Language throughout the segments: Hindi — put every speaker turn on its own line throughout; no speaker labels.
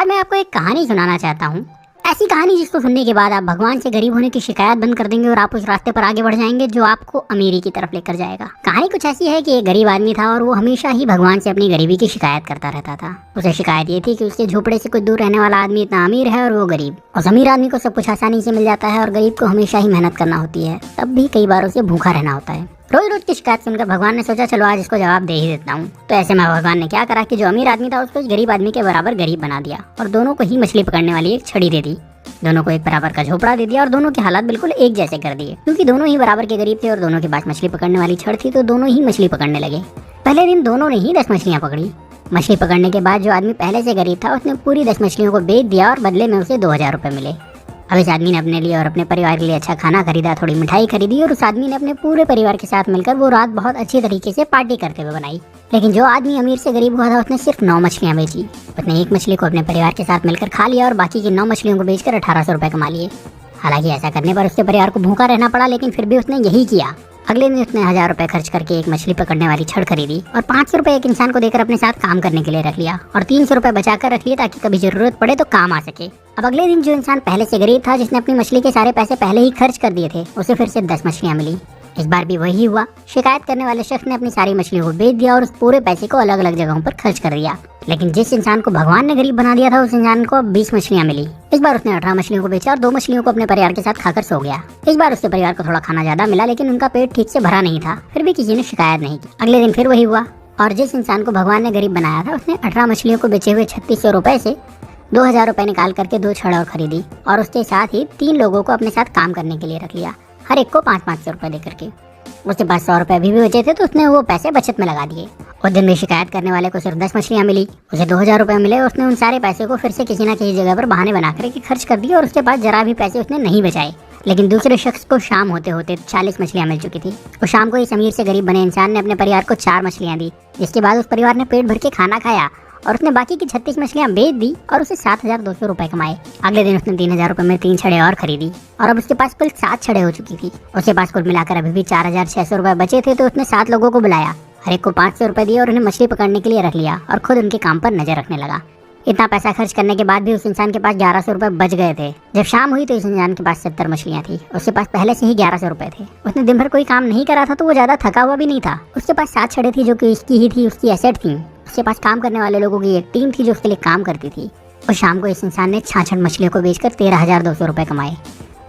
आज मैं आपको एक कहानी सुनाना चाहता हूँ। ऐसी कहानी जिसको सुनने के बाद आप भगवान से गरीब होने की शिकायत बंद कर देंगे और आप उस रास्ते पर आगे बढ़ जाएंगे जो आपको अमीरी की तरफ लेकर जाएगा। कहानी कुछ ऐसी है कि एक गरीब आदमी था और वो हमेशा ही भगवान से अपनी गरीबी की शिकायत करता रहता था। उसे शिकायत ये थी कि उसके झोपड़े से कुछ दूर रहने वाला आदमी इतना अमीर है और वो गरीब। उस अमीर आदमी को सब कुछ आसानी से मिल जाता है और गरीब को हमेशा ही मेहनत करना होती है, तब भी कई बार उसे भूखा रहना होता है। रोज रोज की शिकायत सुनकर भगवान ने सोचा चलो आज इसको जवाब दे ही देता हूँ। तो ऐसे में भगवान ने क्या करा कि जो अमीर आदमी था उसको गरीब आदमी के बराबर गरीब बना दिया और दोनों को ही मछली पकड़ने वाली एक छड़ी दे दी। दोनों को एक बराबर का झोपड़ा दे दिया और दोनों के हालात बिल्कुल एक जैसे कर दिए। क्योंकि दोनों ही बराबर के गरीब थे और दोनों के पास मछली पकड़ने वाली छड़ थी तो दोनों ही मछली पकड़ने लगे। पहले दिन दोनों ने ही 10 मछलियाँ पकड़ी। मछली पकड़ने के बाद जो आदमी पहले से गरीब था उसने पूरी 10 मछलियों को बेच दिया और बदले में उसे 2000 रुपए मिले। अब इस आदमी ने अपने लिए और अपने परिवार के लिए अच्छा खाना खरीदा, थोड़ी मिठाई खरीदी और उस आदमी ने अपने पूरे परिवार के साथ मिलकर वो रात बहुत अच्छी तरीके से पार्टी करते हुए बनाई। लेकिन जो आदमी अमीर से गरीब हुआ था उसने सिर्फ 9 मछलियाँ बेची। उसने एक मछली को अपने परिवार के साथ मिलकर खा लिया और बाकी की 9 मछलियों को बेचकर 1800 रुपए कमा लिए। हालांकि ऐसा करने पर उसके परिवार को भूखा रहना पड़ा, लेकिन फिर भी उसने यही किया। अगले दिन उसने 1000 रुपए खर्च करके एक मछली पकड़ने वाली छड़ खरीदी और 500 रुपए एक इंसान को देकर अपने साथ काम करने के लिए रख लिया और 300 रुपए बचाकर रख लिए ताकि कभी जरूरत पड़े तो काम आ सके। अब अगले दिन जो इंसान पहले से गरीब था, जिसने अपनी मछली के सारे पैसे पहले ही खर्च कर दिए थे, उसे फिर से 10 मछलियाँ मिली। इस बार भी वही हुआ। शिकायत करने वाले शख्स ने अपनी सारी मछलियों को बेच दिया और उस पूरे पैसे को अलग अलग जगहों पर खर्च कर दिया। लेकिन जिस इंसान को भगवान ने गरीब बना दिया था उस इंसान को 20 मछलियाँ मिली। इस बार उसने 18 मछलियों को बेचा और 2 मछलियों को अपने परिवार के साथ खाकर सो गया। इस बार उसके परिवार को थोड़ा खाना ज्यादा मिला, लेकिन उनका पेट ठीक से भरा नहीं था। फिर भी किसी ने शिकायत नहीं की। अगले दिन फिर वही हुआ और जिस इंसान को भगवान ने गरीब बनाया था उसने 18 मछलियों को बेचे हुए 3600 रुपए से 2000 रुपए निकाल करके 2 छड़ और खरीदी और उसके साथ ही 3 लोगों को अपने साथ काम करने के लिए रख लिया, हर एक को 500 रुपए दे करके। उसके पास 100 रुपए अभी भी बचे थे तो उसने वो पैसे बचत में लगा दिए। उस दिन भी शिकायत करने वाले को सिर्फ 10 मछलियाँ मिली, उसे 2000 रुपए मिले। उसने उन सारे पैसे को फिर से किसी न किसी जगह पर बहाने बनाकर के खर्च कर दिए और उसके पास जरा भी पैसे उसने नहीं बचाए। लेकिन दूसरे शख्स को शाम होते होते 40 मछलियाँ मिल चुकी थी। और शाम को इस अमीर से गरीब बने इंसान ने अपने परिवार को 4 मछलियाँ दी, जिसके बाद उस परिवार ने पेट भर के खाना खाया और उसने बाकी की 36 मछलियाँ बेच दी और उसे 7200 रुपए कमाए। अगले दिन उसने 3000 रुपए में 3 छड़े और खरीदी और अब उसके पास कुल 7 छड़े हो चुकी थी। उसके पास कुल मिलाकर अभी भी 4600 रुपए बचे थे तो उसने 7 लोगों को बुलाया, हर एक को 500 रुपए दिए और उन्हें मछली पकड़ने के लिए रख लिया और खुद उनके काम पर नजर रखने लगा। इतना पैसा खर्च करने के बाद भी उस इंसान के पास 1100 रुपए बच गए थे। जब शाम हुई तो इस इंसान के पास 70 मछलियाँ थी। उसके पास पहले से ही 1100 रुपए थे। उसने दिन भर कोई काम नहीं करा था तो वो ज्यादा थका हुआ भी नहीं था। उसके पास 7 छड़े थी जो कि इसकी ही थी, उसकी एसेट थी। उसके पास काम करने वाले लोगों की एक टीम थी जो उसके लिए काम करती थी। और शाम को इस इंसान ने 66 मछलियों को बेचकर 13,200 रुपए कमाए।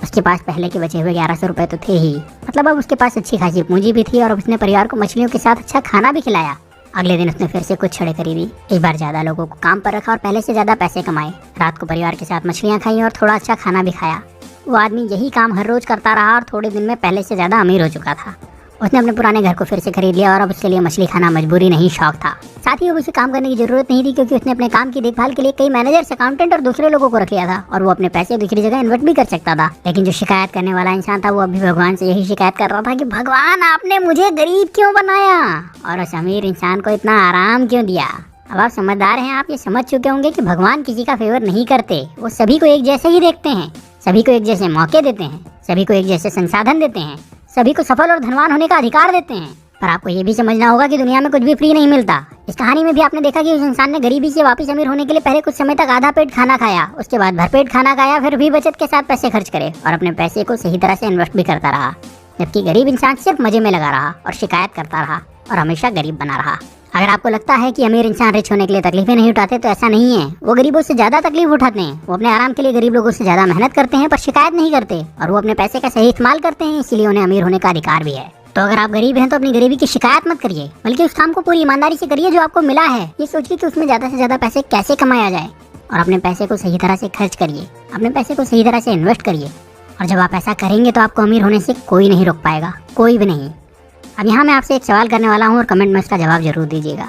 उसके पास पहले के बचे हुए 1100 रुपए तो थे ही, मतलब अब उसके पास अच्छी खासी पूंजी भी थी और उसने परिवार को मछलियों के साथ अच्छा खाना भी खिलाया। अगले दिन उसने फिर से कुछ छड़े खरीदी, इस बार ज्यादा लोगों को काम पर रखा और पहले से ज्यादा पैसे कमाए। रात को परिवार के साथ मछलियाँ खाई और थोड़ा अच्छा खाना भी खाया। वो आदमी यही काम हर रोज करता रहा और थोड़े दिन में पहले से ज्यादा अमीर हो चुका था। उसने अपने पुराने घर को फिर से खरीद लिया और अब उसके लिए मछली खाना मजबूरी नहीं शौक था। साथ ही अब उसे काम करने की जरूरत नहीं थी क्योंकि उसने अपने काम की देखभाल के लिए कई मैनेजर्स, अकाउंटेंट और दूसरे लोगों को रख लिया था और वो अपने पैसे दूसरी जगह इन्वेस्ट भी कर सकता था। लेकिन जो शिकायत करने वाला इंसान था वो अभी भगवान से यही शिकायत कर रहा था कि भगवान आपने मुझे गरीब क्यों बनाया और उस अमीर इंसान को इतना आराम क्यों दिया। अब आप समझदार हैं, आप ये समझ चुके होंगे कि भगवान किसी का फेवर नहीं करते। वो सभी को एक जैसे ही देखते हैं, सभी को एक जैसे मौके देते हैं, सभी को एक जैसे संसाधन देते हैं, सभी को सफल और धनवान होने का अधिकार देते हैं। पर आपको ये भी समझना होगा कि दुनिया में कुछ भी फ्री नहीं मिलता। इस कहानी में भी आपने देखा कि उस इंसान ने गरीबी से वापस अमीर होने के लिए पहले कुछ समय तक आधा पेट खाना खाया, उसके बाद भरपेट खाना खाया, फिर भी बचत के साथ पैसे खर्च करे और अपने पैसे को सही तरह से इन्वेस्ट भी करता रहा। जबकि गरीब इंसान सिर्फ मजे में लगा रहा और शिकायत करता रहा और हमेशा गरीब बना रहा। अगर आपको लगता है कि अमीर इंसान रिच होने के लिए तकलीफें नहीं उठाते तो ऐसा नहीं है। वो गरीबों से ज्यादा तकलीफ उठाते हैं। वो अपने आराम के लिए गरीब लोगों से ज्यादा मेहनत करते हैं पर शिकायत नहीं करते और वो अपने पैसे का सही इस्तेमाल करते हैं, इसीलिए उन्हें अमीर होने का अधिकार भी है। तो अगर आप गरीब हैं तो अपनी गरीबी की शिकायत मत करिए, बल्कि उस काम को पूरी ईमानदारी से करिए जो आपको मिला है। ये सोचिए कि उसमें ज्यादा से ज्यादा पैसे कैसे कमाया जाए और अपने पैसे को सही तरह से खर्च करिए, अपने पैसे को सही तरह से इन्वेस्ट करिए। और जब आप ऐसा करेंगे तो आपको अमीर होने से कोई नहीं रोक पाएगा, कोई भी नहीं। अब यहाँ मैं आपसे एक सवाल करने वाला हूँ और कमेंट में उसका जवाब जरूर दीजिएगा।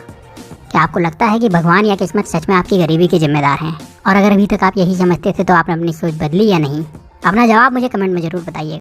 क्या आपको लगता है कि भगवान या किस्मत सच में आपकी गरीबी के जिम्मेदार हैं? और अगर अभी तक आप यही समझते थे तो आपने अपनी सोच बदली या नहीं? अपना जवाब मुझे कमेंट में जरूर बताइए।